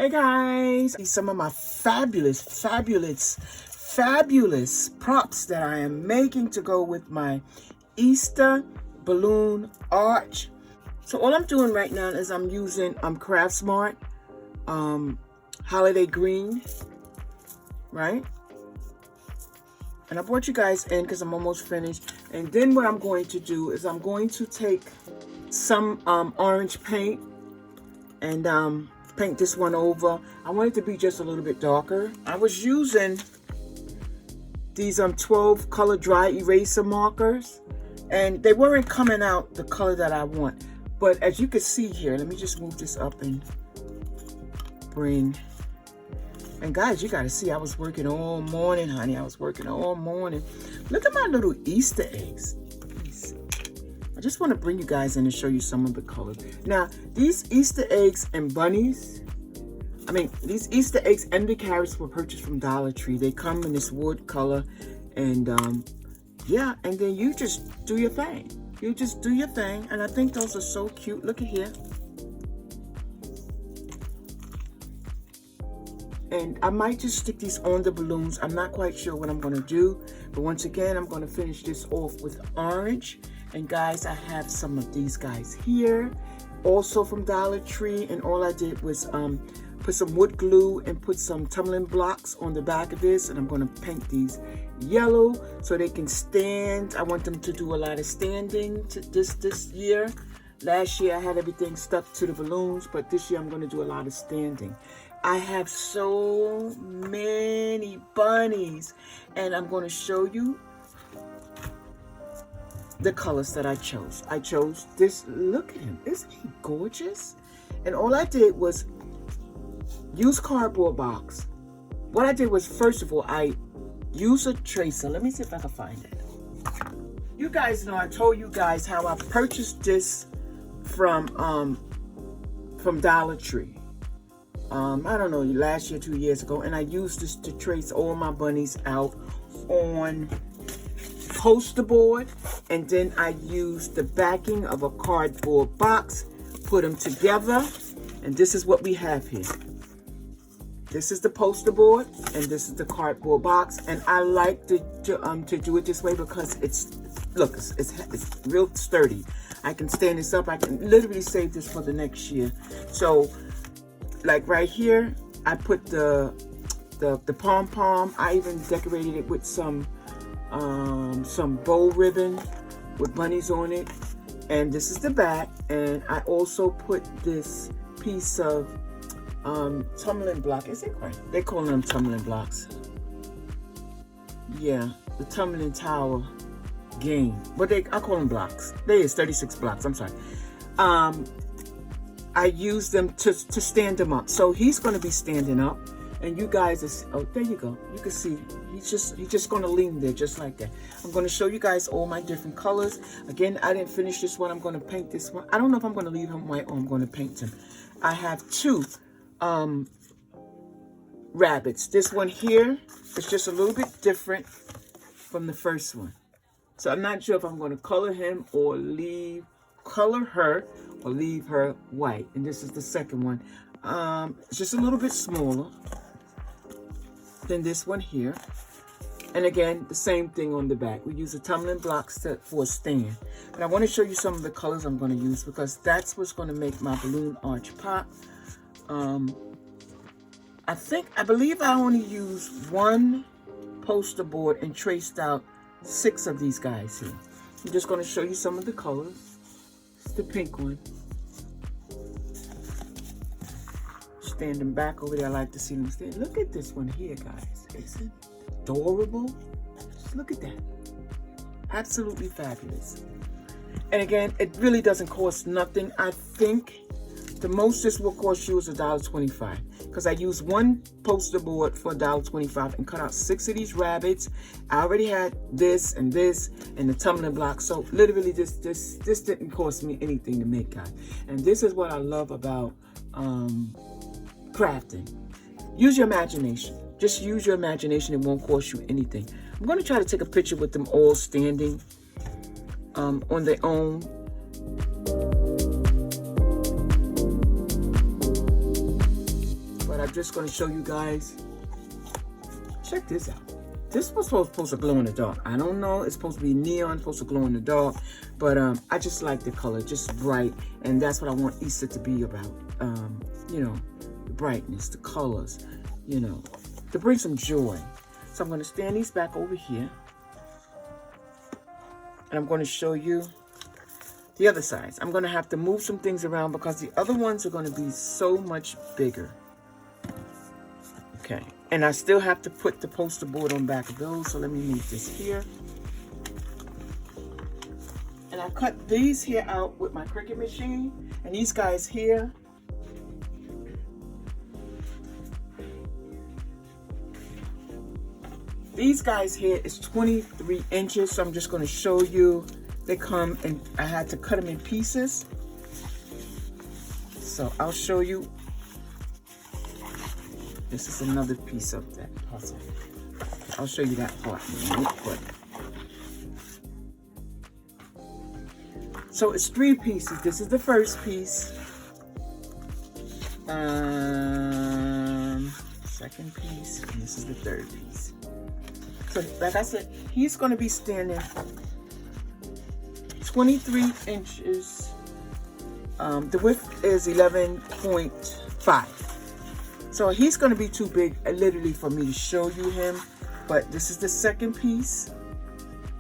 Hey guys, some of my fabulous props that I am making to go with my Easter balloon arch. So all I'm doing right now is I'm using Craft Smart Holiday Green, right? And I brought you guys in because I'm almost finished. And then what I'm going to do is I'm going to take some orange paint and paint this one over. I want it to be just a little bit darker. I was using these 12 color dry eraser markers, and they weren't coming out the color that I want. But as you can see here, let me just move this up and bring. And guys, you gotta see, I was working all morning, honey. I was working all morning. Look at my little Easter eggs. I just want to bring you guys in and show you some of the colors. Now, these Easter eggs and bunnies, these Easter eggs and the carrots were purchased from Dollar Tree. They come in this wood color, and yeah, and then you just do your thing. You just do your thing, and I think those are so cute. Look at here. And I might just stick these on the balloons. I'm not quite sure what I'm going to do, but once again, I'm going to finish this off with orange. And guys, I have some of these guys here, also from Dollar Tree, and all I did was put some wood glue and put some tumbling blocks on the back of this, and I'm going to paint these yellow so they can stand. I want them to do a lot of standing this year. Last year I had everything stuck to the balloons, but this year I'm going to do a lot of standing. I have so many bunnies, and I'm going to show you the colors that I chose. I chose this. Look at him. Isn't he gorgeous? And all I did was use cardboard box. What I did was, first of all, I used a tracer. Let me see if I can find it. You guys know I told you guys how I purchased this from Dollar Tree. I don't know, last year, 2 years ago, and I used this to trace all my bunnies out on Posterboard, and then I used the backing of a cardboard box, put them together, and this is what we have here. This is the Posterboard, and this is the cardboard box, and I like to do it this way because it's real sturdy. I can stand this up. I can literally save this for the next year. So, like right here, I put the pom-pom. I even decorated it with some bow ribbon with bunnies on it, and this is the back. And I also put this piece of tumbling block. Is it right? They call them tumbling blocks. Yeah, the tumbling tower game. But I call them blocks. There is 36 blocks. I'm sorry. I use them to stand him up. So he's going to be standing up, and you guys are, oh, there you go. You can see he's just going to lean there just like that. I'm going to show you guys all my different colors. Again, I didn't finish this one. I'm going to paint this one. I don't know if I'm going to leave him white or I'm going to paint him. I have two rabbits. This one here is just a little bit different from the first one. So I'm not sure if I'm going to color him or color her or leave her white. And this is the second one. It's just a little bit smaller than this one here. And again, the same thing on the back. We use the tumbling blocks for a stand. But I want to show you some of the colors I'm going to use because that's what's going to make my balloon arch pop. I believe I only used one poster board and traced out 6 of these guys here. I'm just going to show you some of the colors. It's the pink one. Standing back over there, I like to see them stand. Look at this one here, guys. Isn't it adorable? Just look at that. Absolutely fabulous. And again, it really doesn't cost nothing. I think the most this will cost you is $1.25 because I used one poster board for $1.25 and cut out 6 of these rabbits. I already had this and the tumbling block, so literally this didn't cost me anything to make, guys. And this is what I love about crafting. Use your imagination. Just use your imagination. It won't cost you anything. I'm going to try to take a picture with them all standing on their own. but I'm just going to show you guys. Check this out. This was supposed to glow in the dark. I don't know. It's supposed to be neon, supposed to glow in the dark. But I just like the color, just bright. And that's what I want Easter to be about. You know, the brightness, the colors, you know, to bring some joy. So I'm going to stand these back over here. And I'm going to show you the other sides. I'm going to have to move some things around because the other ones are going to be so much bigger. Okay. And I still have to put the poster board on back of those. So let me move this here. And I cut these here out with my Cricut machine. And these guys here. These guys here is 23 inches. So I'm just going to show you. They come and I had to cut them in pieces. So I'll show you. This is another piece of that puzzle. I'll show you that part in a minute. So it's 3 pieces. This is the first piece. Second piece. And this is the third piece. So like I said, he's going to be standing 23 inches. The width is 11.5. So he's going to be too big literally for me to show you him. But this is the second piece.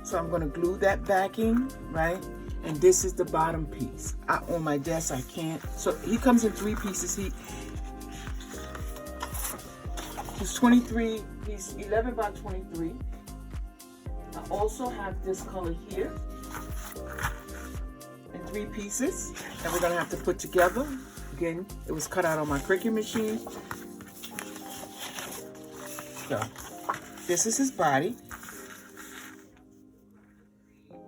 So I'm going to glue that backing, right? And this is the bottom piece. On my desk, I can't. So he comes in 3 pieces. He's 23. He's 11 by 23. I also have this color here in 3 pieces that we're going to have to put together. Again, it was cut out on my Cricut machine. So this is his body.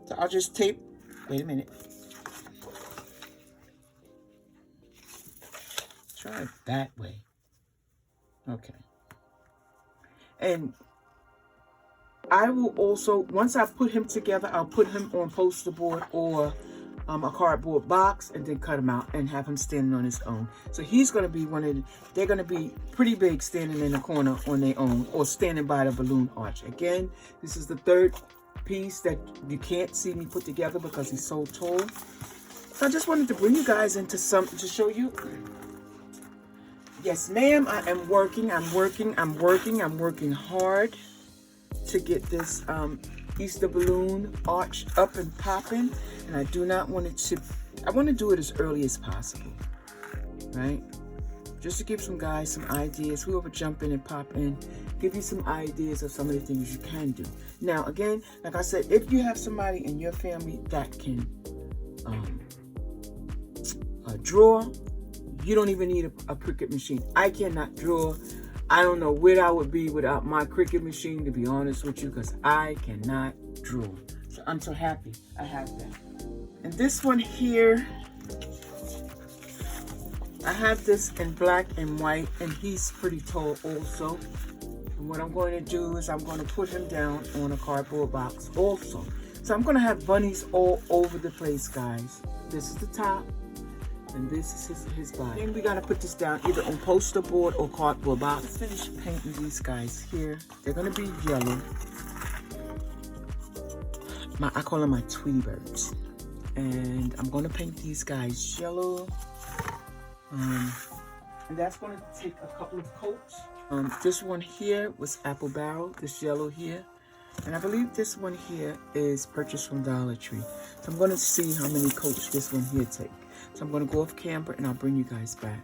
So I'll just tape. Wait a minute. Try it that way. Okay. And I will also, once I put him together, I'll put him on Posterboard or a cardboard box and then cut him out and have him standing on his own. So he's going to be they're going to be pretty big standing in the corner on their own or standing by the balloon arch. Again, this is the third piece that you can't see me put together because he's so tall. So I just wanted to bring you guys into something to show you. Yes, ma'am, I am working. I'm working hard to get this Easter balloon arch up and popping. And I do not want it to, I want to do it as early as possible, right? Just to give some guys some ideas, whoever jump in and pop in, give you some ideas of some of the things you can do. Now, again, like I said, if you have somebody in your family that can draw, you don't even need a Cricut machine. I cannot draw. I don't know where I would be without my Cricut machine, to be honest with you, because I cannot draw. So I'm so happy I have that. And this one here, I have this in black and white, and he's pretty tall also. And what I'm going to do is I'm going to put him down on a cardboard box also. So I'm going to have bunnies all over the place, guys. This is the top, and this is his body. And we got to put this down either on Posterboard or cardboard box. Let's finish painting these guys here. They're going to be yellow. I call them my Tweety Birds. And I'm going to paint these guys yellow. And that's going to take a couple of coats. This one here was Apple Barrel, this yellow here. And I believe this one here is purchased from Dollar Tree. So I'm going to see how many coats this one here takes. So I'm going to go off camera and I'll bring you guys back.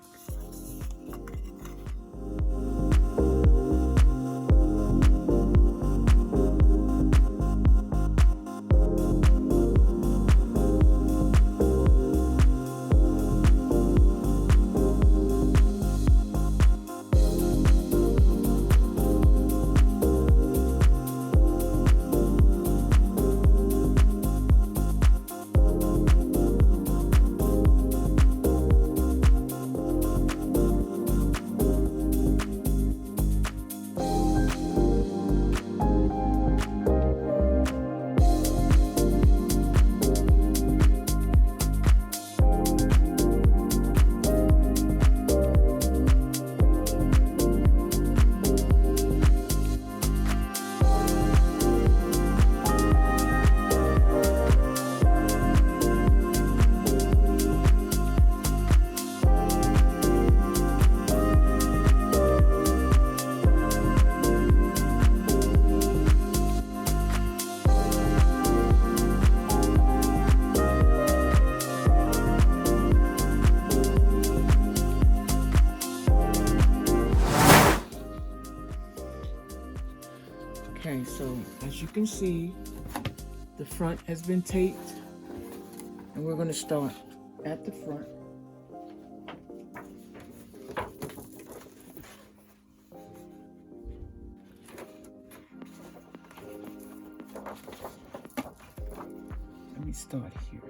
Okay, so as you can see, the front has been taped, and we're going to start at the front. Let me start here.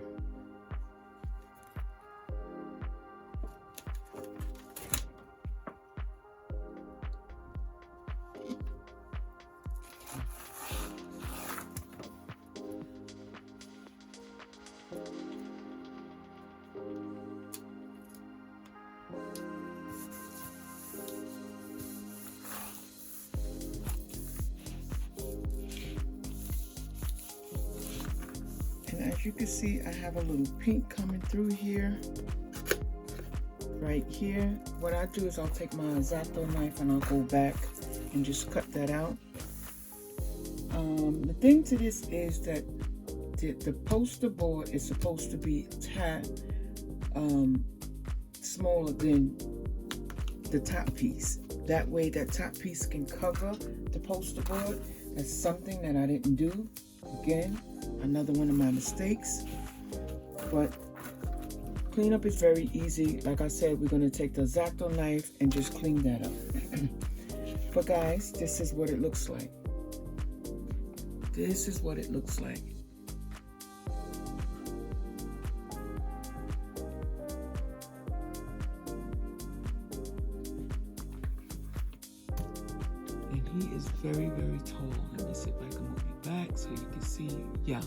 And as you can see, I have a little pink coming through here, right here. What I do is I'll take my X-Acto knife and I'll go back and just cut that out. The thing to this is that the poster board is supposed to be a tad smaller than the top piece. That way that top piece can cover the poster board. That's something that I didn't do. Again, another one of my mistakes. But cleanup is very easy. Like I said, we're going to take the X-Acto knife and just clean that up. But guys, this is what it looks like. This is what it looks like. And he is very, very tall. Let me see if I can move you back so you can see. Yeah.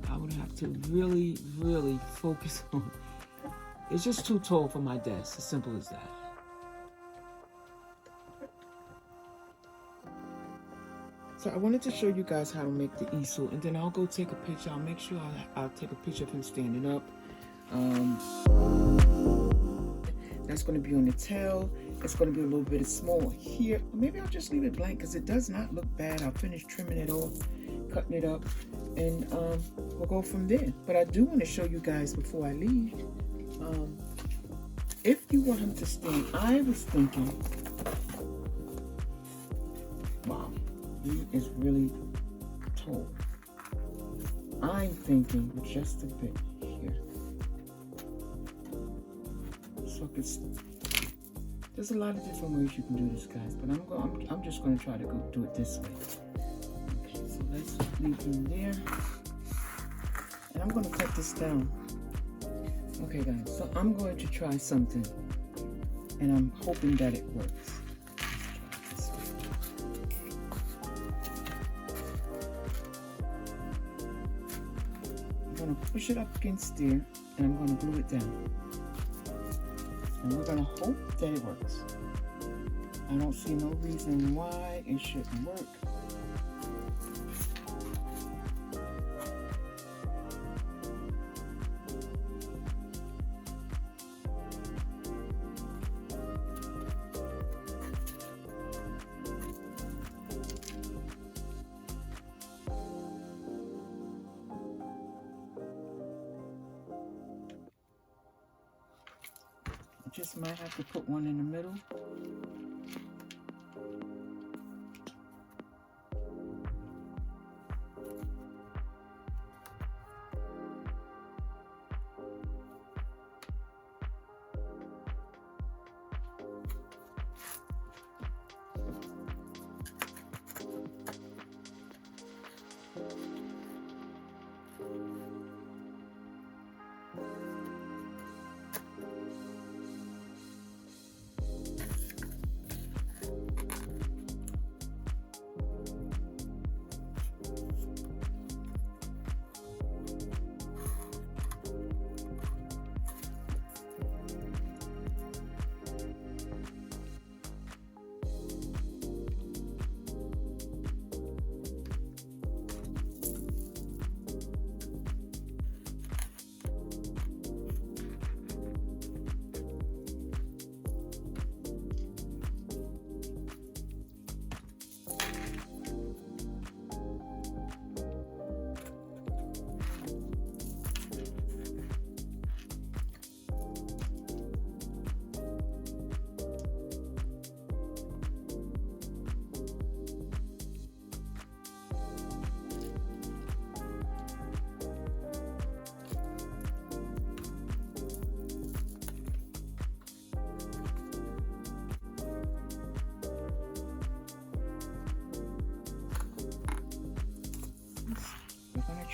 I would have to really, really focus on. It's just too tall for my desk. As simple as that. So I wanted to show you guys how to make the easel, and then I'll go take a picture. I'll make sure I'll take a picture of him standing up. That's going to be on the tail. It's going to be a little bit small here. Maybe I'll just leave it blank because it does not look bad. I'll finish trimming it off, cutting it up, and we'll go from there. But I do want to show you guys before I leave. If you want him to stand, I was thinking, wow, he is really tall. I'm thinking just a bit here. So there's a lot of different ways you can do this, guys, but I'm just going to try to go do it this way. Okay, so let's leave him there, and I'm going to cut this down. Okay, guys, so I'm going to try something, and I'm hoping that it works. I'm going to push it up against there, and I'm going to glue it down. And we're going to hope that it works. I don't see no reason why it shouldn't work. Just might have to put one in the middle.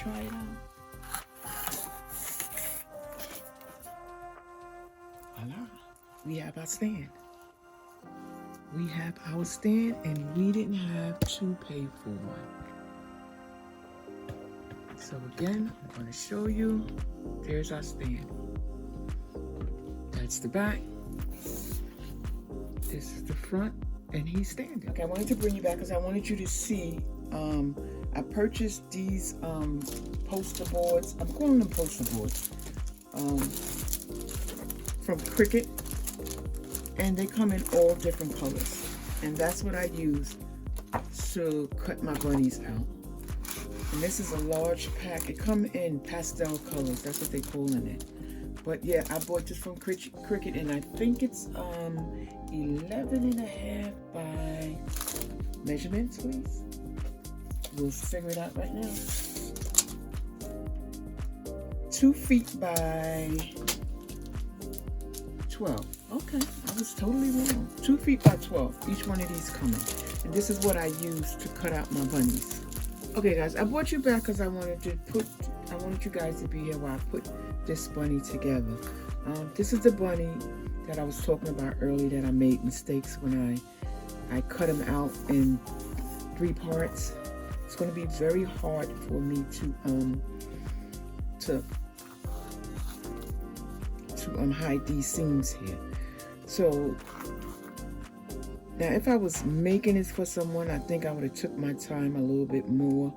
try it out. Voila. We have our stand. We have our stand, and we didn't have to pay for one. So again, I'm going to show you. There's our stand. That's the back. This is the front, and he's standing. Okay, I wanted to bring you back because I wanted you to see. I purchased these poster boards. I'm calling them poster boards from Cricut, and they come in all different colors. And that's what I use to cut my bunnies out. And this is a large pack. It comes in pastel colors. That's what they call it. But yeah, I bought this from Cricut, and I think it's 11.5 by measurements, please. We'll figure it out right now. 2 feet by 12. Okay, I was totally wrong. 2 feet by 12. Each one of these coming. And this is what I use to cut out my bunnies. Okay, guys, I brought you back because I wanted you guys to be here while I put this bunny together. This is the bunny that I was talking about earlier that I made mistakes when I cut him out in 3 parts. It's going to be very hard for me to hide these seams here. So now if I was making this for someone, I think I would have took my time a little bit more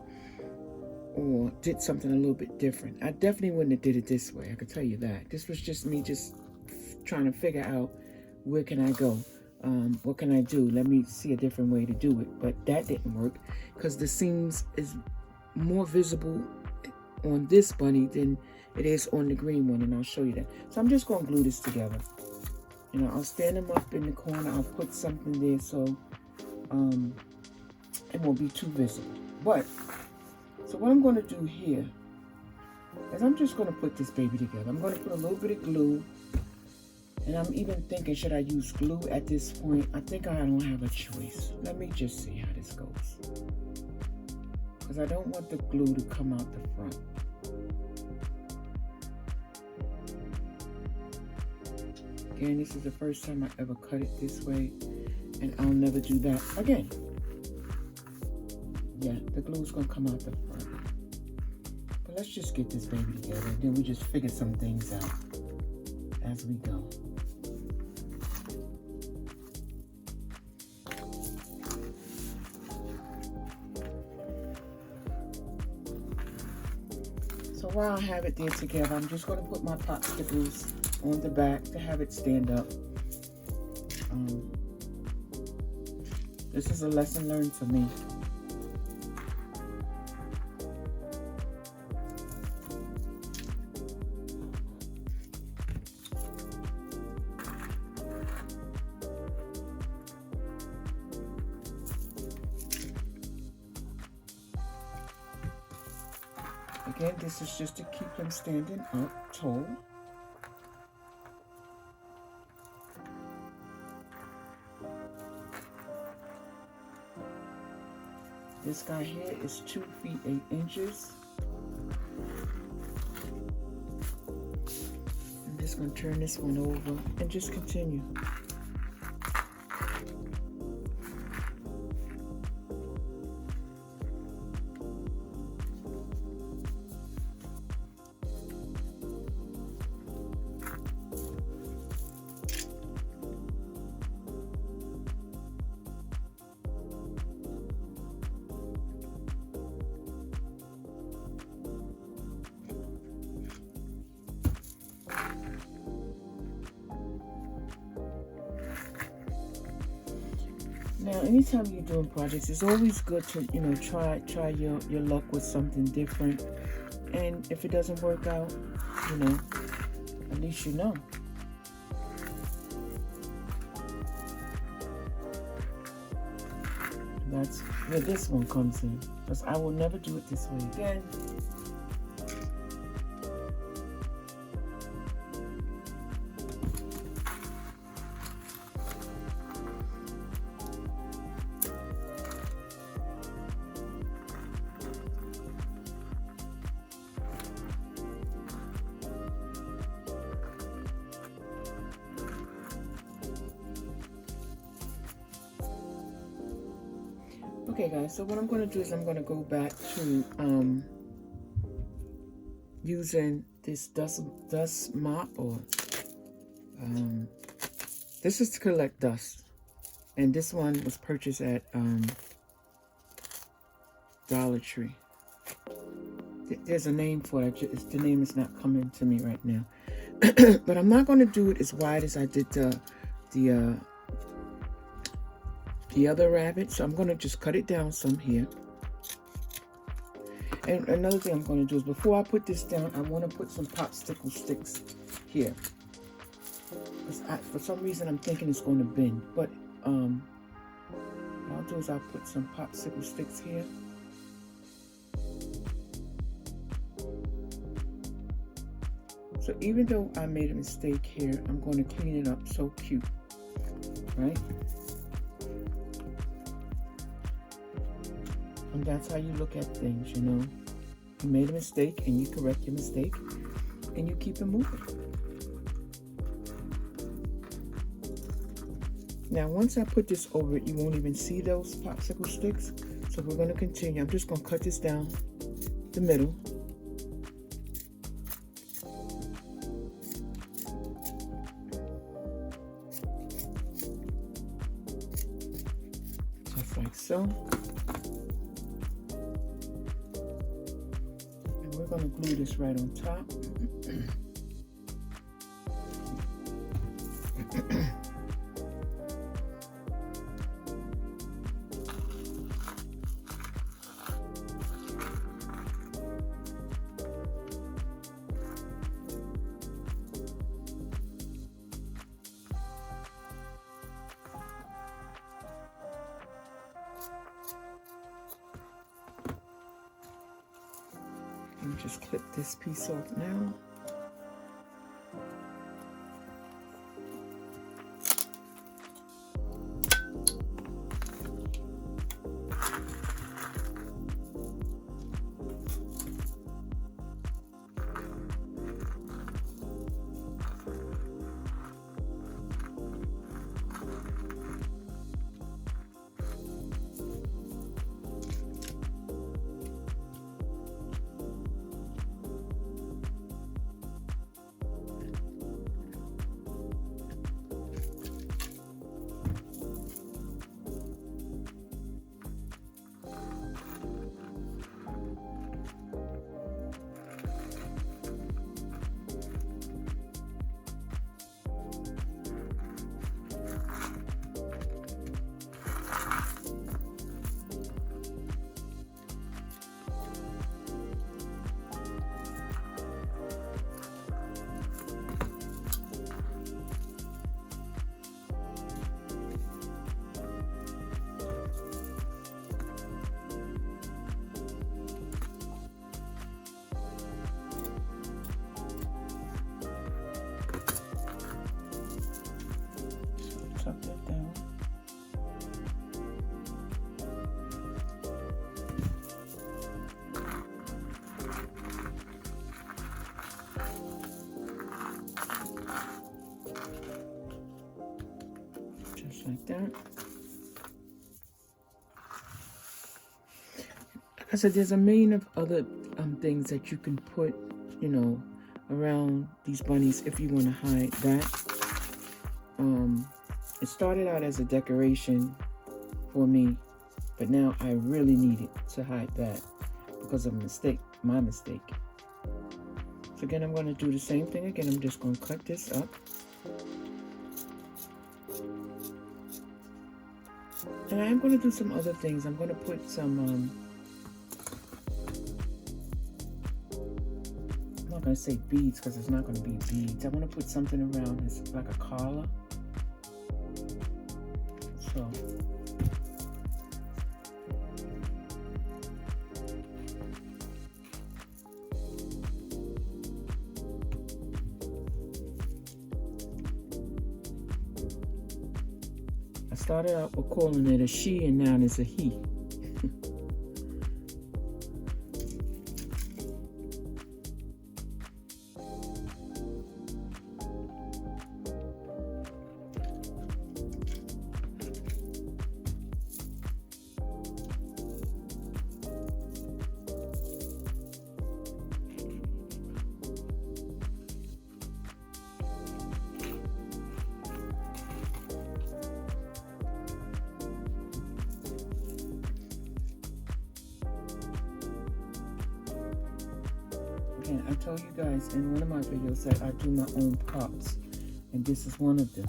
or did something a little bit different. I definitely wouldn't have did it this way. I can tell you that. This was just me just trying to figure out where can I go. What can I do? Let me see a different way to do it. But that didn't work because the seams is more visible on this bunny than it is on the green one, and I'll show you that. So I'm just going to glue this together. You know, I'll stand them up in the corner. I'll put something there so it won't be too visible. But, so what I'm going to do here is I'm just going to put this baby together. I'm going to put a little bit of glue. And I'm even thinking, should I use glue at this point? I think I don't have a choice. Let me just see how this goes. Because I don't want the glue to come out the front. Again, this is the first time I ever cut it this way. And I'll never do that again. Yeah, the glue's going to come out the front. But let's just get this baby together. And then we just figure some things out as we go. So while I have it there together, I'm just going to put my popsicles on the back to have it stand up. This is a lesson learned for me. Again, this is just to keep them standing up tall. This guy here is 2 feet 8 inches. I'm just going to turn this one over and just continue. Now, anytime you're doing projects, it's always good to, you know, try your luck with something different. And if it doesn't work out, you know, at least you know. That's where this one comes in, because I will never do it this way again. Okay guys, so what I'm going to do is I'm going to go back to using this dust mop, or this is to collect dust, and this one was purchased at Dollar Tree. There's a name for it. The name is not coming to me right now. But I'm not going to do it as wide as I did the other rabbit, so I'm going to just cut it down some here. And another thing I'm going to do is, before I put this down, I want to put some popsicle sticks here, because for some reason I'm thinking it's going to bend. But what I'll do is I'll put some popsicle sticks here. So even though I made a mistake here, I'm going to clean it up so cute, right? And that's how you look at things, you know. You made a mistake and you correct your mistake and you keep it moving. Now, once I put this over it, you won't even see those popsicle sticks. So we're going to continue. I'm just going to cut this down the middle. Just like so. We're going to glue this right on top. And just clip this piece off now. Tuck that down. Just like that. Like I said, there's a million of other things that you can put, you know, around these bunnies if you want to hide that. It started out as a decoration for me, but now I really need it to hide that because of my mistake. So again, I'm going to do the same thing again. I'm just going to cut this up. And I'm going to do some other things. I'm going to put some, I'm not going to say beads because it's not going to be beads. I want to put something around this, like a collar. So I started out with calling it a she, and now it's a he. can. I told you guys in one of my videos that I do my own props, and this is one of them.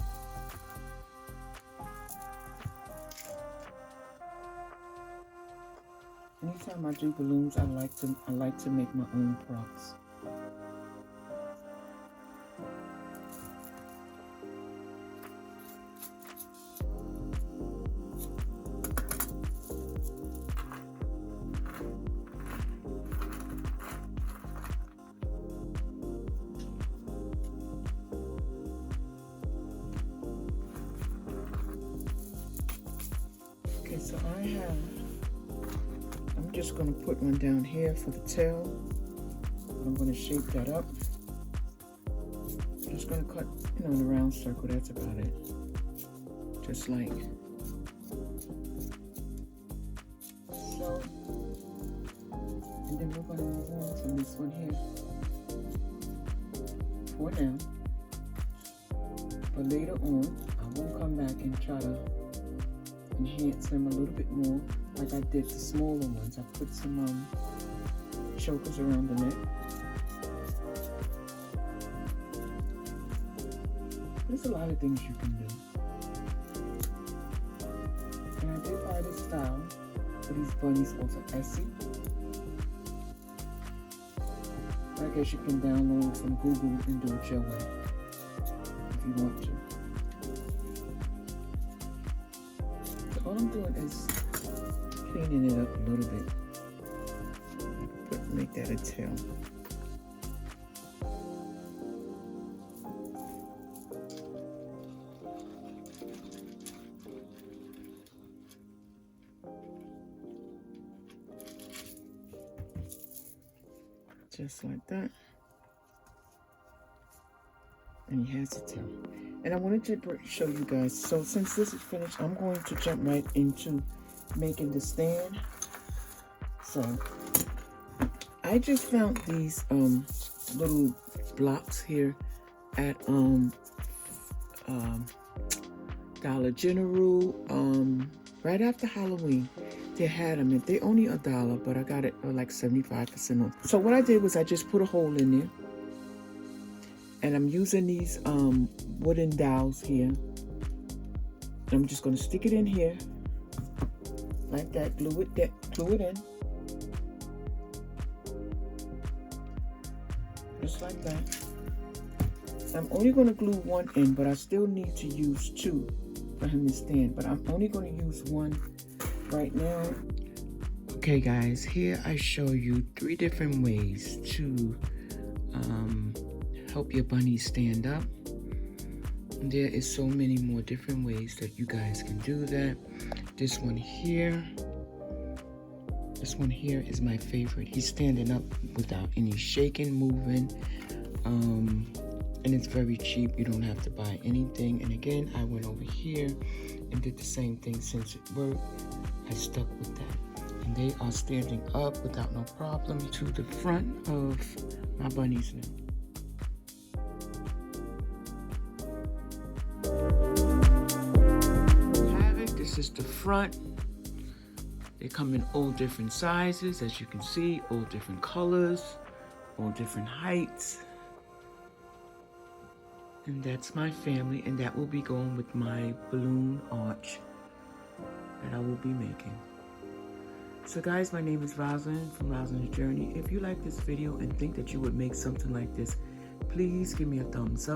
Anytime I do balloons, I like to make my own props. Okay, so I'm just going to put one down here for the tail. I'm going to shape that up. I'm just going to cut, in a round circle. That's about it. Just like so. And then we're going to move on from this one here for now. But later on, I will come back and try to enhance them a little bit more, like I did the smaller ones. I put some chokers around the neck. There's a lot of things you can do. And I did buy this style for these bunnies also Etsy. I guess you can download from Google and do it your way if you want to. All I'm doing is cleaning it up a little bit. Make that a tail. Just like that. And he has a tail. And I wanted to show you guys, so since this is finished, I'm going to jump right into making the stand. So I just found these little blocks here at Dollar General right after Halloween. They had them, and they only $1, but I got it for like 75% off. So what I did was I just put a hole in there. And I'm using these wooden dowels here. I'm just going to stick it in here like that. Glue it in, just like that. I'm only going to glue one in, but I still need to use two for him to stand. But I'm only going to use one right now. Okay, guys, here I show you 3 different ways to help your bunny stand up. There is so many more different ways that you guys can do that. This one here is my favorite. He's standing up without any shaking, moving, and it's very cheap. You don't have to buy anything. And again, I went over here and did the same thing. Since it worked, I stuck with that. And they are standing up without no problem to the front of my bunnies now. This is the front. They come in all different sizes, as you can see, all different colors, all different heights. And that's my family, and that will be going with my balloon arch that I will be making. So guys, my name is Rosalind from Rosalind's Journey. If you like this video and think that you would make something like this, please give me a thumbs up.